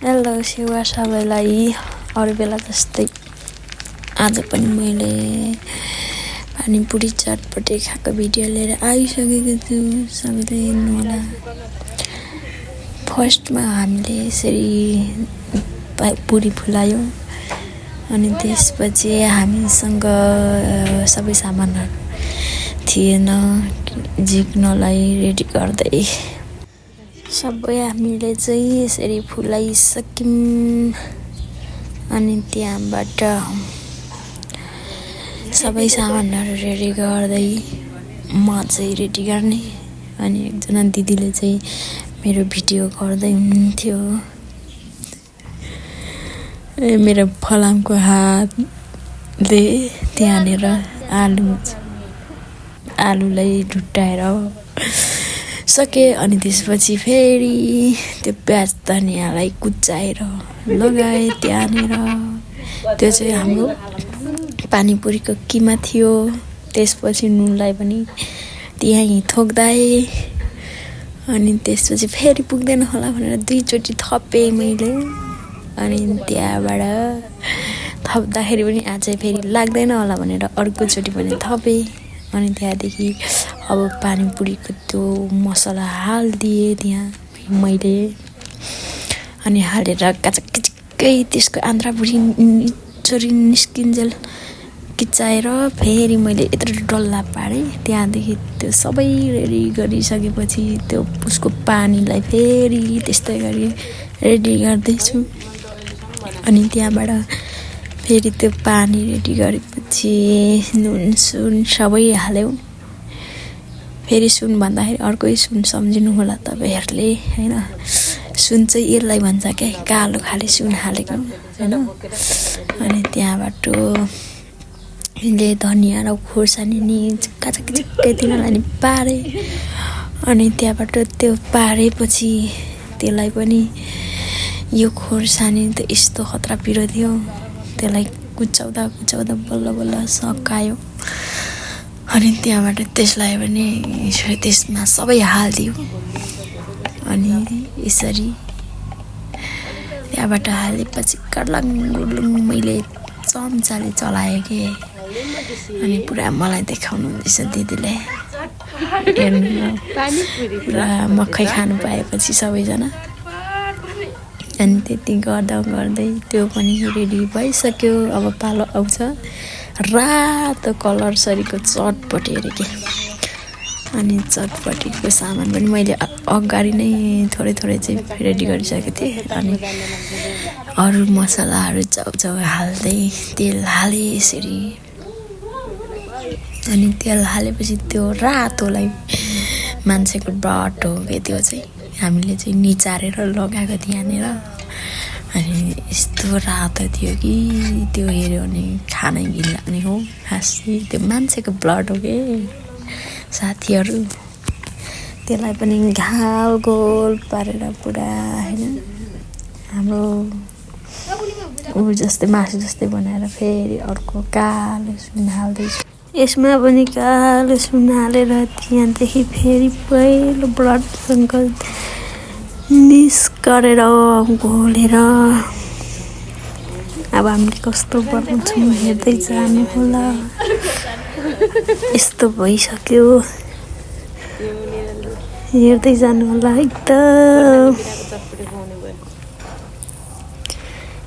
Hello सेवा सबैलाई अरू बेला जस्तै आज पनि मैले पानीपुरी चटपटे खाएको भिडियो लिएर आइसकेको छु। सबैले हेर्नु होला। फर्स्टमा हामीले यसरी पुरी फुलायौँ अनि त्यसपछि हामीसँग सबै सामानहरू थिएन झिक्नलाई रेडी गर्दै सबै हामीले चाहिँ यसरी फुलाइसक्यौँ। अनि त्यहाँबाट सबै सामानहरू रेडी गर्दै म चाहिँ रेडी गर्ने अनि एकजना दिदीले चाहिँ मेरो भिडियो गर्दै हुनुहुन्थ्यो। मेरो फलामको हातले त्यहाँनिर आलुलाई ढुट्टाएर सके अनि त्यसपछि फेरि त्यो प्याज धनियाँलाई कुचाएर लगाए त्यहाँनिर। त्यो चाहिँ हाम्रो पानीपुरीको किमा थियो। त्यसपछि नुनलाई पनि त्यहीँ थोक्दाए अनि त्यसपछि फेरि पुग्दैन होला भनेर 2 चोटि थपेँ मैले। अनि त्यहाँबाट थप्दाखेरि पनि अझै फेरि लाग्दैन होला भनेर अर्कोचोटि पनि थपेँ। अनि त्यहाँदेखि अब पानीपुरीको त्यो मसला हालिदिएँ त्यहाँ मैले। अनि हालेर काचक्कै त्यसको आन्द्राभुरी निचोरी निस्किन्जेल किचाएर फेरि मैले यत्रो डल्ला पारेँ। त्यहाँदेखि त्यो सबै रेडी गरिसकेपछि त्यो उसको पानीलाई फेरि त्यस्तै गरी रेडी गर्दैछु। अनि त्यहाँबाट फेरि त्यो पानी रेडी गरेपछि नुन सुन सबै हाल्यौँ। फेरि सुन भन्दाखेरि अर्कै सुन सम्झिनु होला तपाईँहरूले हैन। सुन चाहिँ यसलाई भन्छ क्या, कालो खाले सुन हालेको हैन। अनि त्यहाँबाट मैले धनियाँ र खोर्सानी नि काचक्कै तिनीहरूलाई नि पारेँ। अनि त्यहाँबाट त्यो पारेपछि त्यसलाई पनि यो खोर्सानी त यस्तो खतरा पिरो थियो। त्यसलाई कुचाउँदा बल्ल बल्ल सकायो। अनि त्यहाँबाट त्यसलाई पनि त्यसमा सबै हालिदियो। अनि यसरी त्यहाँबाट हालेपछि कर्लङ मैले चम्चाले चलाएँ कि अनि पुरा मलाई देखाउनु हुँदैछ दिदीले। पुरा मकै खानु पाएपछि सबैजना। अनि त्यति गर्दै त्यो पनि रेडी भइसक्यो। अब पालो आउँछ रातो कलर सरीको चटपटी अरे के। अनि चटपटीको सामान पनि मैले अगाडि नै थोरै चाहिँ रेडी गरिसकेको थिएँ। अनि अरू मसलाहरू चाउचाउ हाल्दै तेल हालेँ यसरी। अनि तेल हालेपछि त्यो रातोलाई मान्छेको ब्लड हो कि त्यो चाहिँ हामीले चाहिँ निचारेर लगाएको त्यहाँनिर। अनि यस्तो रातो थियो कि त्यो हेऱ्यो भने खानै घिन लाग्ने हो। खासै त्यो मान्छेको ब्लड हो कि साथीहरू। त्यसलाई पनि घाल गोल पारेर पुरा हैन हाम्रो ऊ जस्तै मासु जस्तै बनाएर फेरि अर्को कालो सुन हाल्दैछु। यसमा पनि कालो सुन हालेर त्यहाँदेखि फेरि पहिलो ब्लडसँग मिक्स गरेर घोलेर अब हामीले कस्तो बनाउँछौँ हेर्दै जानु होला। यस्तो भइसक्यो हेर्दै जानु होला। एकदम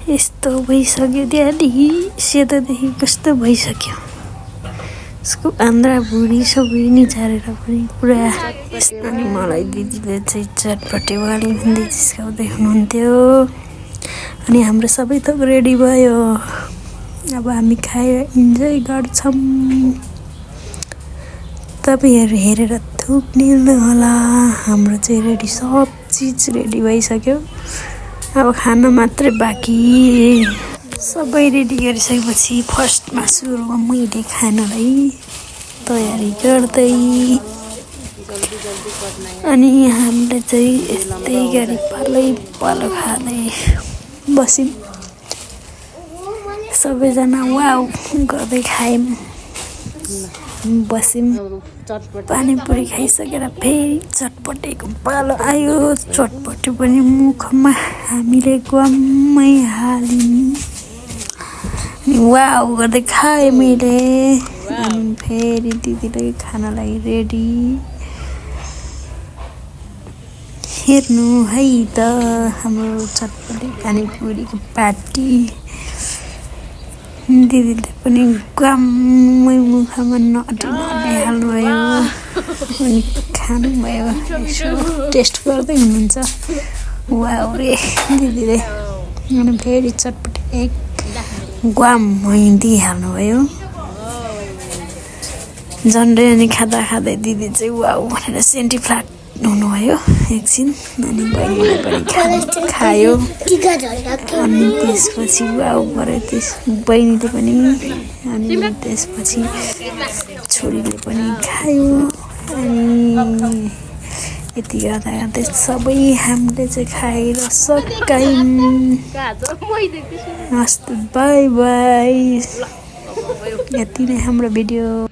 यस्तो भइसक्यो। त्यहाँदेखि सेतोदेखि कस्तो भइसक्यो। यसको आन्द्राभुरी सबै निचारेर पनि पुरा। अनि मलाई दिदीले चाहिँ चटपटे वाली भन्दै जिस्काउँदै हुनुहुन्थ्यो। अनि हाम्रो सबै थोक रेडी भयो। अब हामी खाएर इन्जोय गर्छौँ। तपाईँहरू हेरेर थुक्नु होला। हाम्रो चाहिँ रेडी सब चिज रेडी भइसक्यो। अब खाना मात्रै बाँकी। सबै रेडी गरिसकेपछि फर्स्टमा सुरुमा मैले खानालाई तयारी गर्दै अनि हामीले चाहिँ यस्तै गरी पालो खाँदै बस्यौँ। सबैजना वाउ गर्दै खायौँ। बस्यौँ पानीपुरी खाइसकेर फेरि चटपटेको पालो आयो चटपटे पनि मुखमा हामीले ग्वाम्मै हाल्यौँ वाउ गर्दै खाएँ मैले अनि फेरि दिदीलाई खानालाई रेडी हेर्नु है त हाम्रो चटपटे पानीपुरीको पार्टी दिदीले पनि ग्वाम्मै मुखमा नटिहाल्नुभयो अनि खानुभयो यसो टेस्ट गर्दै हुनुहुन्छ वाउ रे दिदीले अनि फेरि चटपटे एक ग्वाम्मै दिइहाल्नुभयो झन्डै अनि खाँदा खाँदै दिदी चाहिँ वाउ भनेर सेन्टिफ्ल्याट हुनुभयो एकछिन अनि बहिनीले पनि खायो अनि त्यसपछि वाउ गरे बहिनीले पनि अनि त्यसपछि छोरीले पनि खायो अनि यति गर्दा गर्दै सबै हामीले चाहिँ खाएर सकायौँ हस् बाई बाई यति नै हाम्रो भिडियो